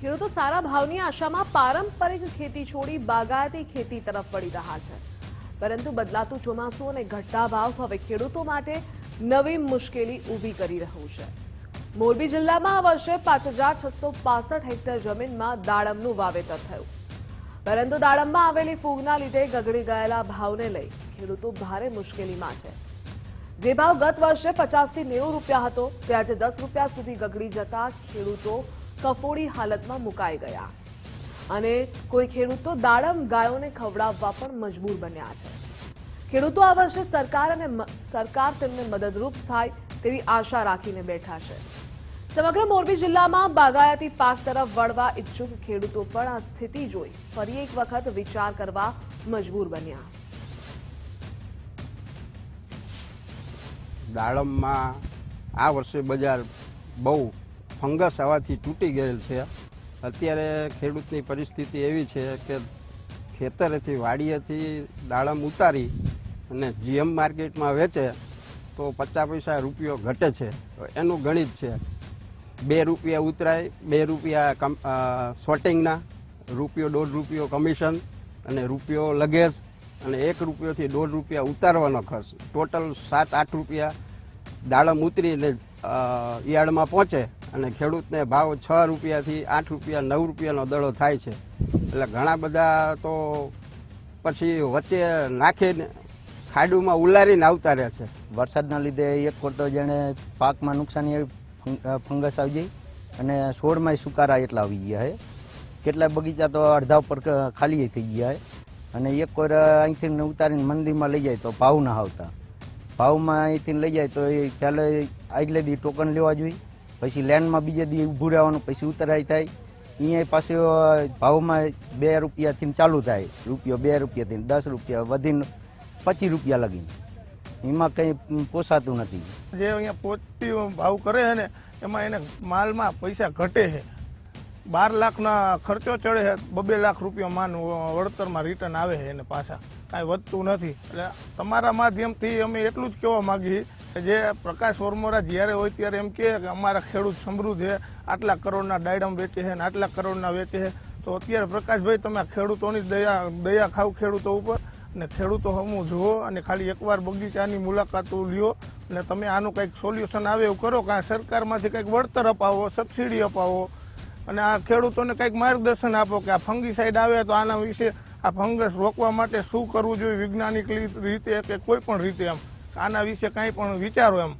ખેડૂતો સારા ભાવની આશામાં પારંપરિક ખેતી છોડી બાગાયતી ખેતી તરફ વળી રહ્યા છે, પરંતુ બદલાતું ચોમાસું અને ઘટતા ભાવ હવે ખેડૂતો માટે નવી મુશ્કેલી ઊભી કરી રહ્યું છે। મોરબી જિલ્લામાં આ વર્ષે 5665 હેક્ટર જમીનમાં દાડમનું વાવેતર થયું, પરંતુ દાડમમાં આવેલી ફૂગના લીધે ગગડી ગયેલા ભાવને લઈ ખેડૂતો ભારે મુશ્કેલીમાં છે। જે ભાવ ગત વર્ષે 50 થી 90 રૂપિયા હતો તે આજે 10 રૂપિયા સુધી ગગડી જતા ખેડૂતો કફોડી હાલતમાં મુકાઈ ગયા અને કોઈ ખેડૂતો દાડમ ગાયોને ખવડાવવા પણ મજબૂર બન્યા છે। ખેડૂતો આ વર્ષે સરકાર તેમને મદદરૂપ થાય તેવી આશા રાખીને બેઠા છે। સમગ્ર મોરબી જિલ્લામાં બાગાયતી પાક તરફ વળવા ઈચ્છુક ખેડૂતો પણ આ સ્થિતિ જોઈ ફરી એક વખત વિચાર કરવા મજબૂર બન્યા। દાડમમાં આ વર્ષે બજાર બહુ ફંગસ આવવાથી તૂટી ગયેલ છે। અત્યારે ખેડૂતની પરિસ્થિતિ એવી છે કે ખેતરેથી વાડીએથી દાડમ ઉતારી અને જીએમ માર્કેટમાં વેચે તો 50 પૈસા રૂપિયો ઘટે છે। એનું ગણિત છે 2 રૂપિયા ઉતરાય, 2 રૂપિયા શોર્ટિંગના, રૂપિયો 1.5 રૂપિયો કમિશન અને રૂપિયો લગેજ અને 1 રૂપિયોથી 1.5 રૂપિયા ઉતારવાનો ખર્ચ, ટોટલ 7-8 રૂપિયા દાડમ ઉતરીને યાર્ડમાં પહોંચે અને ખેડૂતને ભાવ 6 રૂપિયાથી 8 રૂપિયા 9 રૂપિયાનો દડો થાય છે। એટલે ઘણા બધા તો પછી વચ્ચે નાખીને ખાડુમાં ઉલારીને આવતા રહે છે। વરસાદના લીધે એક ખોટો જેણે પાકમાં નુકસાની આવી, ફંગસ આવી ગઈ અને છોડમાં સુકારા એટલા આવી ગયા છે। કેટલાય બગીચા તો અડધા ઉપર ખાલી થઈ ગયા છે અને એક કોર અહીંથી ઉતારીને મંદીમાં લઈ જાય તો ભાવ ના આવતા, ભાવમાં અહીંથી લઈ જાય તો એ પહેલે આગલે દી ટોકન લેવા જોઈએ, પછી લેન્ડમાં બીજે દી ઊભું રહેવાનું, પછી ઉતરાય થાય। અહીંયા પાછું ભાવમાં 2 રૂપિયાથી ચાલુ થાય, રૂપિયો 2 રૂપિયાથી 10 રૂપિયા વધીને 25 રૂપિયા લગીને, એમાં કંઈ પોસાતું નથી। જે અહીંયા પોચતી ભાવ કરે છે ને એમાં એને માલમાં પૈસા ઘટે છે। 12 લાખના ખર્ચો ચડે છે, 2 લાખ રૂપિયા માન વળતરમાં રિટર્ન આવે છે એને પાછા, કાંઈ વધતું નથી। એટલે તમારા માધ્યમથી અમે એટલું જ કહેવા માગીએ કે જે પ્રકાશ વરમોરા જ્યારે હોય ત્યારે એમ કહે કે અમારા ખેડૂત સમૃદ્ધ છે, આટલા કરોડના દાડમ વેચે છે અને આટલા કરોડના વેચે છે, તો અત્યારે પ્રકાશભાઈ તમે ખેડૂતોની દયા ખાવ ખેડૂતો ઉપર અને ખેડૂતો હમું જુઓ અને ખાલી એકવાર બગીચાની મુલાકાતો લ્યો અને તમે આનું કંઈક સોલ્યુશન આવે એવું કરો, કાં સરકારમાંથી કંઈક વળતર અપાવો, સબસિડી અપાવો અને આ ખેડૂતોને કંઈક માર્ગદર્શન આપો કે આ ફંગીસાઇડ આવે તો આના વિશે આ ફંગસ રોકવા માટે શું કરવું જોઈએ વૈજ્ઞાનિક રીતે કે કોઈ પણ રીતે, એમ આના વિશે કાંઈ પણ વિચારો એમ।